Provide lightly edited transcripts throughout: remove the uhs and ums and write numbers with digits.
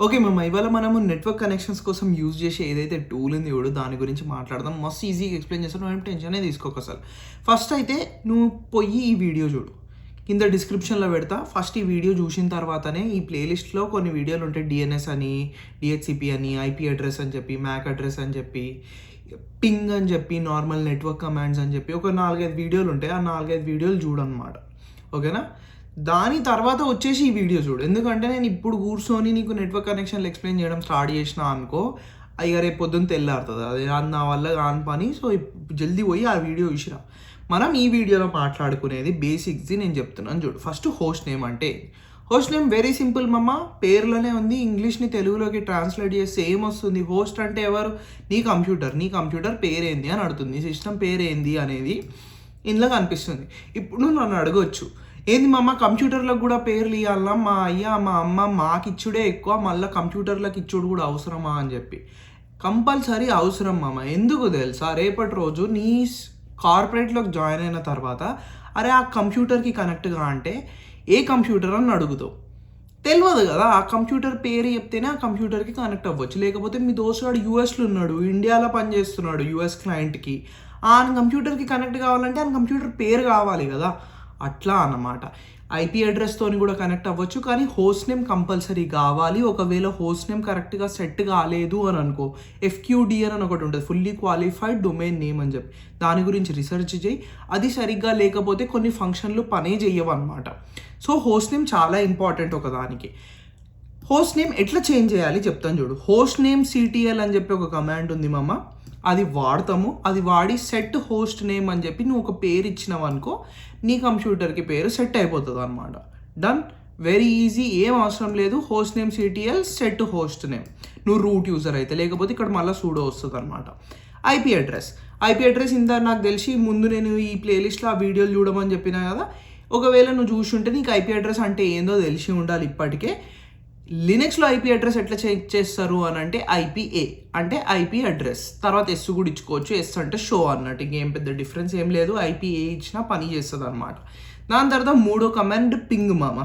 Okay మామ. ఇవాళ మనము నెట్వర్క్ కనెక్షన్స్ కోసం యూజ్ చేసే ఏదైతే టూల్ ఉంది చూడు దాని గురించి మాట్లాడదాం. మస్తు ఈజీగా ఎక్స్‌ప్లెయిన్ చేస్తాను. నువ్వేం టెన్షనే తీసుకోకు అసలు. ఫస్ట్ అయితే నువ్వు పొయ్యి ఈ వీడియో చూడు. కింద డిస్క్రిప్షన్‌లో పెడతా. ఫస్ట్ ఈ వీడియో చూసిన తర్వాతనే ఈ ప్లేలిస్ట్‌లో కొన్ని వీడియోలు ఉంటాయి. డీఎన్ఎస్ అని, డీహెచ్‌సిపీ అని, ఐపీ అడ్రెస్ అని చెప్పి, మ్యాక్ అడ్రెస్ అని చెప్పి, పింగ్ అని చెప్పి, నార్మల్ నెట్వర్క్ కమాండ్స్ అని చెప్పి ఒక 4, 5 వీడియోలు ఉంటాయి. ఆ 4, 5 వీడియోలు చూడనమాట. ఓకేనా? దాని తర్వాత వచ్చేసి ఈ వీడియో చూడు. ఎందుకంటే నేను ఇప్పుడు కూర్చొని నీకు నెట్వర్క్ కనెక్షన్లు ఎక్స్‌ప్లెయిన్ చేయడం స్టార్ట్ చేసినా అనుకో, ఇగ రేపు పొద్దున్న తెల్లారుతది. అది నా వల్ల కాని పని. సో, జల్దీ పోయి ఆ వీడియో చూసిరా. మనం ఈ వీడియోలో మాట్లాడుకునేది బేసిక్స్‌ది నేను చెప్తున్నాను చూడు. ఫస్ట్ హోస్ట్ నేమ్ అంటే హోస్ట్ నేమ్ వెరీ సింపుల్ మమ్మ. పేర్లోనే ఉంది. ఇంగ్లీష్‌ని తెలుగులోకి ట్రాన్స్‌లేట్ చేస్తే ఏమొస్తుంది? హోస్ట్ అంటే ఎవరు? నీ కంప్యూటర్. నీ కంప్యూటర్ పేరేంది అని అడుగుతుంది. నీ సిస్టమ్ పేరేంది అనేది ఇందులో కనిపిస్తుంది. ఇప్పుడు నువ్వు నన్ను అడగొచ్చు. ఏంది మమ్మ కంప్యూటర్‌లకు గూడా పేర్లు ఇయ్యాలా? మా అయ్య, మా అమ్మ మాకిచ్చుడే ఎక్కువ. మళ్ళా కంప్యూటర్‌లకి ఇచ్చుడు గూడా అవసరమా అని జెప్పి. కంపల్సరీ అవసరం మామ. ఎందుకు తెలుసా? రేపటి రోజు నీ కార్పొరేట్‌లోకి జాయిన్ అయిన తర్వాత, అరే ఆ కంప్యూటర్‌కి కనెక్ట్‌గా అంటే, ఏ కంప్యూటర్ అని అడుగుతావు. తెలవదు గదా! ఆ కంప్యూటర్ పేరు చెప్తేనే ఆ కంప్యూటర్‌కి కనెక్ట్ అవ్వచ్చు. లేకపోతే మీ దోస్తుగాడు యూఎస్‌లో ఉన్నాడు. ఇండియాలో పనిచేస్తున్నాడు యూఎస్ క్లయింట్‌కి. ఆని కంప్యూటర్‌కి కనెక్ట్ కావాలంటే ఆని కంప్యూటర్ పేరు కావాలి గదా! అట్లా అన్నమాట. ఐపీ అడ్రెస్‌తోని గూడా కనెక్ట్ అవ్వచ్చు. కానీ హోస్ట్ నేమ్ కంపల్సరీ కావాలి. ఒకవేళ హోస్ట్ నేమ్ కరెక్ట్‌గా సెట్ కాలేదు అని అనుకో, ఎఫ్‌క్యూడీఎన్ అని ఒకటి ఉంటది. ఫుల్లీ క్వాలిఫైడ్ డొమైన్ నేమ్ అని చెప్పి. దాని గురించి రిసర్చ్ చేయి. అది సరిగ్గా లేకపోతే కొన్ని ఫంక్షన్‌లు పనే చెయ్యవన్నమాట. సో, హోస్ట్ నేమ్ చాలా ఇంపార్టెంట్ ఒకదానికి. హోస్ట్ నేమ్ ఎట్లా చేంజ్ చేయాలి చెప్తాను చూడు. హోస్ట్ నేమ్ సిటీఎల్ అని చెప్పి ఒక కమాండ్ ఉంది మామ. అది వాడతాము. అది వాడి సెట్ హోస్ట్ నేమ్ అని చెప్పి నువ్వు ఒక పేరు ఇచ్చినావనుకో, నీ కంప్యూటర్‌కి పేరు సెట్ అయిపోతదనమాట. డన్. Very easy. ఏం అవసరం లేదు. Host name CTL set host name. నువ్వు రూట్ యూజర్ అయితే, లేకపోతే ఇక్కడ మళ్ళీ సూడో వస్తదనమాట. IP address. ఐపీ అడ్రెస్ ఇంత నాకు తెలిసి ముందు నేను ఈ ప్లేలిస్ట్‌లో ఆ వీడియోలు చూడమని చెప్పినా కదా! ఒకవేళ నువ్వు చూసుంటే నీకు ఐపీ అడ్రెస్ అంటే ఏందో తెలిసి ఉండాలి ఇప్పటికే. లినక్స్‌లో ఐపీ అడ్రెస్ ఎట్లా చెక్ చేస్తారు అని అంటే ఐపీఏ అంటే ఐపీ అడ్రెస్. తర్వాత ఎస్ కూడా ఇచ్చుకోవచ్చు. ఎస్ అంటే షో అన్నట్టు. ఇంకేం పెద్ద డిఫరెన్స్ ఏం లేదు. ఐపీఏ ఇచ్చినా పని చేస్తదనమాట. దాని తర్వాత మూడో కమాండ్ పింగ్ మామ.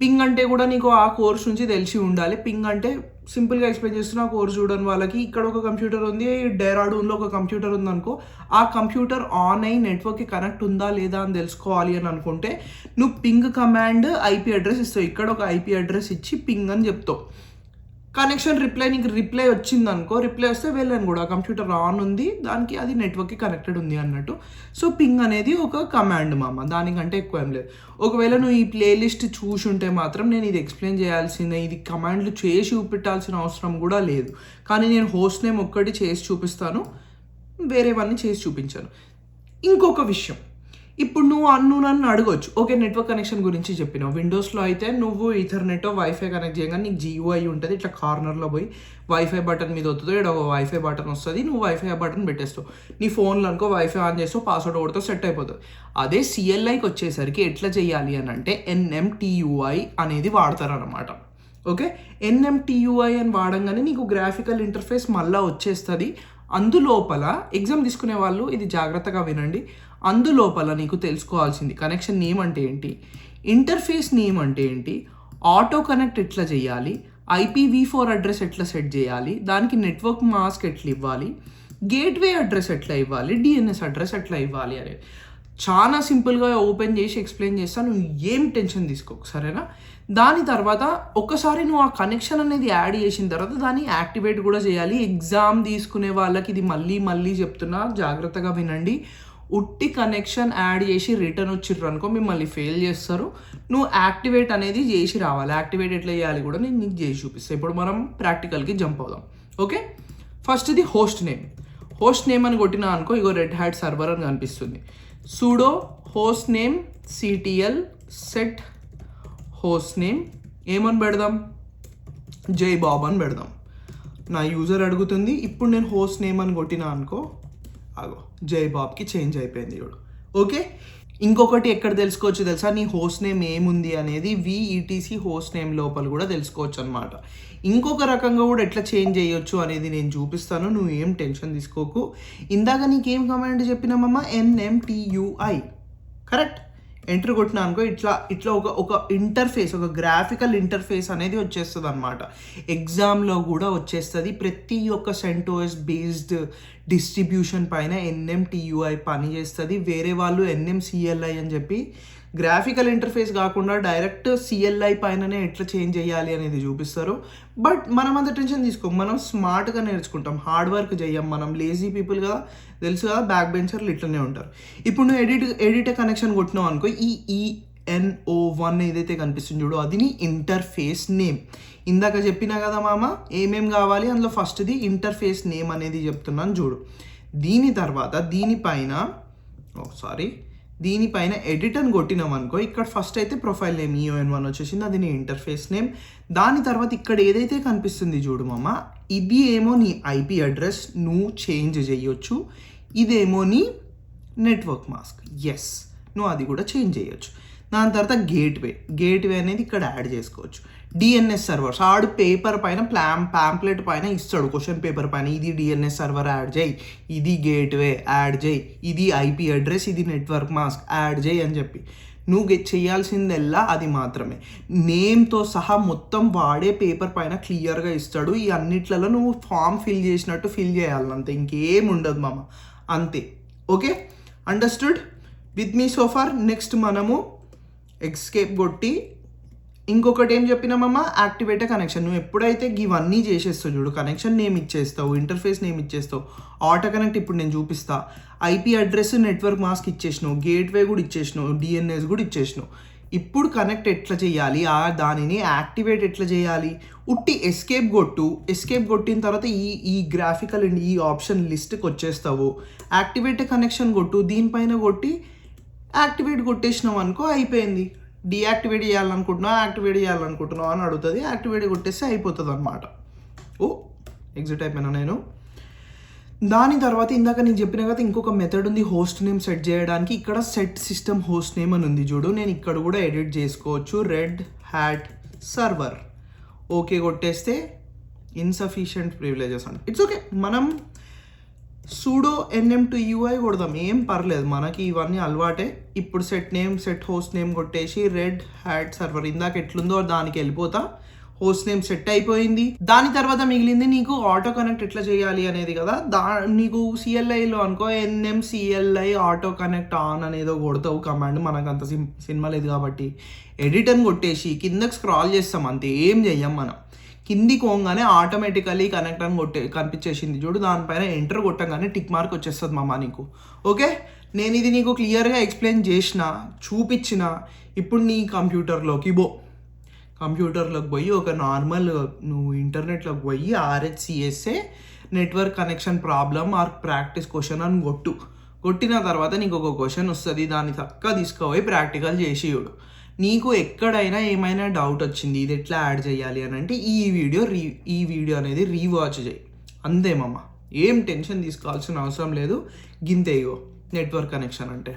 పింగ్ అంటే కూడా నీకు ఆ కోర్స్ నుంచి తెలిసి ఉండాలి. పింగ్ అంటే సింపుల్‌గా ఎక్స్‌ప్లెయిన్ చేస్తున్నా. ఆ కోర్స్ చూడని వాళ్ళకి ఇక్కడ ఒక కంప్యూటర్ ఉంది. డెహ్రాడూన్‌లో ఒక కంప్యూటర్ ఉందనుకో, ఆ కంప్యూటర్ ఆన్ అయ్యి నెట్వర్క్‌కి కనెక్ట్ ఉందా లేదా అని తెలుసుకోవాలి అని అనుకుంటే నువ్వు పింగ్ కమాండ్ ఐపీ అడ్రెస్ ఇస్తావు. ఇక్కడ ఒక ఐపీ అడ్రెస్ ఇచ్చి పింగ్ అని చెప్తావు. కనెక్షన్ నీకు రిప్లై వచ్చిందనుకో, రిప్లై వస్తే వెళ్ళను కూడా కంప్యూటర్ ఆన్ ఉంది. దానికి అది నెట్వర్క్‌కి కనెక్టెడ్ ఉంది అన్నట్టు. సో, పింగ్ అనేది ఒక కమాండ్ మామ. దానికంటే ఎక్కువ ఏం లేదు. ఒకవేళ నువ్వు ఈ ప్లేలిస్ట్ చూసుంటే మాత్రం నేను ఇది ఎక్స్‌ప్లెయిన్ చేయాల్సిందే. ఇది కమాండ్లు చేసి చూపెట్టాల్సిన అవసరం కూడా లేదు. కానీ నేను హోస్ట్ నేమ్ ఒక్కటి చేసి చూపిస్తాను. వేరేవన్నీ చేసి చూపించాను. ఇంకొక విషయం. ఇప్పుడు నువ్వు నన్ను అడగొచ్చు. ఓకే, నెట్వర్క్ కనెక్షన్ గురించి చెప్పినావు. విండోస్‌లో అయితే నువ్వు ఈథర్‌నెట్టో, వైఫై కనెక్ట్ చేయగానే నీకు జీయూఐ ఉంటది. ఇట్లా కార్నర్‌లో పోయి వైఫై బటన్ మీద ఒత్తుతావు. ఈడ ఒక వైఫై బటన్ వస్తది. నువ్వు వైఫై బటన్ పెట్టేస్తావు. నీ ఫోన్‌లో అనుకో వైఫై ఆన్ చేస్తావు, పాస్వర్డ్ కొడతావు, సెట్ అయిపోతది. అదే సీఎల్ఐకి వచ్చేసరికి ఎట్లా చేయాలి అని అంటే ఎన్ఎంటీయూఐ అనేది వాడతారనమాట. ఓకే. ఎన్ఎంటీయూఐ అని వాడంగానే నీకు గ్రాఫికల్ ఇంటర్ఫేస్ మళ్ళా వచ్చేస్తది. అందులోపల ఎగ్జామ్ తీసుకునే వాళ్ళు ఇది జాగ్రత్తగా వినండి. అందులోపల నీకు తెలుసుకోవాల్సింది కనెక్షన్ నేమ్ అంటే ఏంటి, ఇంటర్ఫేస్ నేమ్ అంటే ఏంటి, ఆటో కనెక్ట్ ఎట్లా చేయాలి, IPv4 అడ్రస్ ఎట్లా సెట్ చేయాలి, దానికి నెట్వర్క్ మాస్క్ ఎట్లా ఇవ్వాలి, గేట్వే అడ్రస్ ఎట్లా ఇవ్వాలి, డిఎన్ఎస్ అడ్రస్ ఎట్లా ఇవ్వాలి అనేది చాలా సింపుల్గా ఓపెన్ చేసి ఎక్స్ప్లెయిన్ చేస్తాను. నువ్వు ఏం టెన్షన్ తీసుకోకు, సరేనా? దాని తర్వాత ఒక్కసారి నువ్వు ఆ కనెక్షన్ అనేది యాడ్ చేసిన తర్వాత దాన్ని యాక్టివేట్ కూడా చేయాలి. ఎగ్జామ్ తీసుకునే వాళ్ళకి ఇది మళ్ళీ చెప్తున్నా, జాగ్రత్తగా వినండి. ఉట్టి కనెక్షన్ యాడ్ చేసి రిటర్న్ వచ్చిర్రు అనుకో మిమ్మల్ని ఫెయిల్ చేస్తారు. నువ్వు యాక్టివేట్ అనేది చేసి రావాలి. యాక్టివేట్ ఎట్లా చేయాలి కూడా నేను నీకు చేసి చూపిస్తాను. ఇప్పుడు మనం ప్రాక్టికల్కి జంప్ అవుదాం. ఓకే. ఫస్ట్ ఇది హోస్ట్ నేమ్. హోస్ట్ నేమ్ అని కొట్టినా అనుకో, ఇగో రెడ్ హ్యాట్ సర్వర్ అని కనిపిస్తుంది. sudo host name ctl set host name ఏమని పెడదాం, జై బాబ్ అని పెడదాం. నా యూజర్ అడుగుతుంది. ఇప్పుడు నేను హోస్ట్ నేమ్ అని కొట్టినా అనుకో, అగో జై బాబ్కి చేంజ్ అయిపోయింది చూడు. ఓకే. ఇంకొకటి ఎక్కడ తెలుసుకోవచ్చు తెలుసా, నీ హోస్ట్ నేమ్ ఏముంది అనేది VETC హోస్ట్ నేమ్ లోపల కూడా తెలుసుకోవచ్చు అనమాట. ఇంకొక రకంగా కూడా ఎట్లా చేంజ్ చేయొచ్చు అనేది నేను చూపిస్తాను. నువ్వు ఏం టెన్షన్ తీసుకోకు. ఇందాక నీకేం కమాండ్ చెప్పినామమ్మా, NMTUI కరెక్ట్. ఎంటర్ కొట్టినా అనుకో ఇట్లా ఒక ఇంటర్ఫేస్, ఒక గ్రాఫికల్ ఇంటర్ఫేస్ అనేది వచ్చేస్తుంది అనమాట. ఎగ్జామ్లో కూడా వచ్చేస్తుంది. ప్రతి ఒక్క CentOS బేస్డ్ డిస్ట్రిబ్యూషన్ పైన NMTUI పని చేస్తుంది. వేరే వాళ్ళు NMCLI అని చెప్పి గ్రాఫికల్ ఇంటర్ఫేస్ కాకుండా డైరెక్ట్ CLI పైననే ఎట్లా చేంజ్ చేయాలి అనేది చూపిస్తారు. బట్ మనం అంత టెన్షన్ తీసుకోం, మనం స్మార్ట్గా నేర్చుకుంటాం, హార్డ్ వర్క్ చేయం. మనం లేజీ పీపుల్ కదా, తెలుసు కదా, బ్యాక్ బెంచర్లు ఇట్లనే ఉంటారు. ఇప్పుడు నువ్వు ఎడిట్ కనెక్షన్ కొట్టినావు అనుకో, ఈ ENO1 ఏదైతే కనిపిస్తుంది చూడు, అది నీ ఇంటర్ఫేస్ నేమ్. ఇందాక చెప్పినా కదా మామ ఏమేం కావాలి, అందులో ఫస్ట్ది ఇంటర్ఫేస్ నేమ్ అనేది చెప్తున్నాను చూడు. దీని తర్వాత దీనిపైన ఎడిట్ అని కొట్టినాం అనుకో, ఇక్కడ ఫస్ట్ అయితే ప్రొఫైల్ నేమ్ EON1 వచ్చేసింది, అది నీ ఇంటర్ఫేస్ నేమ్. దాని తర్వాత ఇక్కడ ఏదైతే కనిపిస్తుంది చూడు మామ, ఇది ఏమో నీ IP అడ్రస్, నువ్వు చేంజ్ చేయొచ్చు. ఇదేమో నీ నెట్వర్క్ మాస్క్, ఎస్, నువ్వు అది కూడా చేంజ్ చేయొచ్చు. దాని తర్వాత గేట్వే అనేది ఇక్కడ యాడ్ చేసుకోవచ్చు. DNS సర్వర్స్, ఆడు పేపర్ పైన ప్యాంప్లెట్ పైన ఇస్తాడు, క్వశ్చన్ పేపర్ పైన, ఇది DNS సర్వర్ యాడ్ చేయి, ఇది గేట్వే యాడ్ చేయి, ఇది IP అడ్రస్, ఇది నెట్వర్క్ మాస్క్ యాడ్ చేయి అని చెప్పి నువ్వు చేయాల్సిందల్లా అది మాత్రమే. నేమ్తో సహా మొత్తం వాడే పేపర్ పైన క్లియర్గా ఇస్తాడు. ఈ అన్నిట్లలో నువ్వు ఫామ్ ఫిల్ చేసినట్టు ఫిల్ చేయాలి, అంతే, ఇంకేం ఉండదు మామ, అంతే. Okay, understood with me so far. Next మనము ఎస్కేప్ కొట్టి ఇంకొకటి ఏం చెప్పినామమ్మా, యాక్టివేట్ కనెక్షన్. నువ్వు ఎప్పుడైతే ఇవన్నీ చేసేస్తావు చూడు, కనెక్షన్ నేమ్ ఇచ్చేస్తావు, ఇంటర్ఫేస్ నేమ్ ఇచ్చేస్తావు, ఆటో కనెక్ట్ ఇప్పుడు నేను చూపిస్తా, IP అడ్రస్, నెట్వర్క్ మాస్క్ ఇచ్చేసినావు, గేట్వే కూడా ఇచ్చేసినావు, DNS కూడా ఇచ్చేసినావు. ఇప్పుడు కనెక్ట్ ఎట్లా చేయాలి, దానిని యాక్టివేట్ ఎట్లా చేయాలి, ఉట్టి ఎస్కేప్ కొట్టిన తర్వాత ఈ గ్రాఫికల్ అండ్ ఈ ఆప్షన్ లిస్ట్కి వచ్చేస్తావు. యాక్టివేట్ కనెక్షన్ కొట్టు, దీనిపైన కొట్టి యాక్టివేట్ కొట్టేసినావు అనుకో, అయిపోయింది. డీయాక్టివేట్ చేయాలనుకుంటున్నావు అని అడుగుతుంది, యాక్టివేట్ కొట్టేస్తే అయిపోతుంది అనమాట. ఎగ్జిట్ అయిపోయినా నేను. దాని తర్వాత ఇందాక నేను చెప్పిన కదా ఇంకొక మెథడ్ ఉంది హోస్ట్ నేమ్ సెట్ చేయడానికి. ఇక్కడ సెట్ సిస్టమ్ హోస్ట్ నేమ్ అని ఉంది చూడు, నేను ఇక్కడ కూడా ఎడిట్ చేసుకోవచ్చు. రెడ్ హ్యాట్ సర్వర్ ఓకే కొట్టేస్తే ఇన్సఫిషియంట్ ప్రివిలేజెస్ అంటే ఇట్స్ ఓకే, మనం sudo NMTUI కొడదాం, ఏం పర్లేదు, మనకి ఇవన్నీ అలవాటే. ఇప్పుడు సెట్ హోస్ట్ నేమ్ కొట్టేసి రెడ్ హ్యాట్ సర్వర్ ఇందాక ఎట్లుందో దానికి వెళ్ళిపోతా. హోస్ట్ నేమ్ సెట్ అయిపోయింది. దాని తర్వాత మిగిలింది నీకు ఆటో కనెక్ట్ ఎట్లా చేయాలి అనేది కదా. నీకు CLIలో అనుకో NMCLI ఆటో కనెక్ట్ ఆన్ అనేదో కొడతావు కమాండ్, మనకు అంత సినిమా లేదు కాబట్టి ఎడిట్ అని కొట్టేసి కిందకి స్క్రాల్ చేస్తాం, అంతే, ఏం చెయ్యం మనం. కిందికి పోగానే ఆటోమేటికలీ కనెక్ట్ అని కనిపించేసింది చూడు, దానిపైన ఎంటర్ కొట్టగానే టిక్ మార్క్ వచ్చేస్తుంది మామ నీకు. ఓకే, నేను ఇది నీకు క్లియర్గా ఎక్స్ప్లెయిన్ చేసిన, చూపించిన. ఇప్పుడు నీ కంప్యూటర్లోకి పోయి ఒక నార్మల్ నువ్వు ఇంటర్నెట్లోకి పోయి RHCSA network connection problem or practice question అని కొట్టిన తర్వాత నీకు ఒక క్వశ్చన్ వస్తుంది, దాన్ని చక్కగా తీసుకుపోయి ప్రాక్టికల్ చేసి చూడు. నీకు ఎక్కడైనా ఏమైనా డౌట్ వచ్చింది ఇది ఎట్లా యాడ్ చేయాలి అని అంటే ఈ వీడియో అనేది రీవాచ్ చేయి, అంతేమమ్మ, ఏం టెన్షన్ తీసుకోవాల్సిన అవసరం లేదు. గింతే, ఇగో నెట్వర్క్ కనెక్షన్ అంటే.